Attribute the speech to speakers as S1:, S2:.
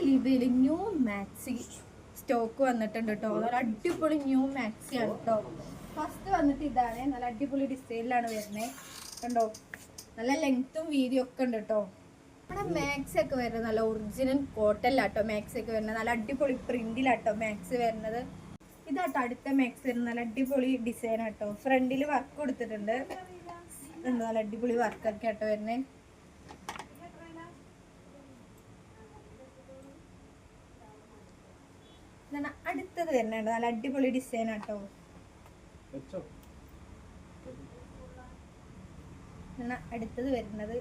S1: ലിവയിൽ new maxi stock വന്നിട്ടുണ്ട് കേട്ടോ. നല്ല അടിപൊളി ന്യൂ മാക്സി ആണ് കേട്ടോ. ഫസ്റ്റ് വന്നിട്ട് ഇതാണ്, നല്ല അടിപൊളി ഡിസൈനിലാണ് വരുന്നത് കണ്ടോ. നല്ല ലെങ്ത്തും വീതിയും ഒക്കെ ഉണ്ട് കേട്ടോ. നമ്മുടെ മാക്സി ഒക്കെ വരുന്നത് നല്ല ഒറിജിനൽ കോട്ടണിലാട്ടോ മാക്സി ഒക്കെ വരുന്നത്. നല്ല അടിപൊളി പ്രിന്റിലാട്ടോ മാക്സി വരുന്നത്. ഇതാട്ടോ അടുത്ത മാക്സി വരുന്നത്. നല്ല അടിപൊളി ഡിസൈൻ ആട്ടോ. ഫ്രണ്ടിൽ വർക്ക് കൊടുത്തിട്ടുണ്ട്. നല്ല അടിപൊളി വർക്കൊക്കെ ആട്ടോ വരുന്നത്. അടുത്തത് വരുന്നുണ്ട്. നല്ല അടിപൊളി ഡിസൈൻ ആട്ടോ. അടുത്തത് വരുന്നത്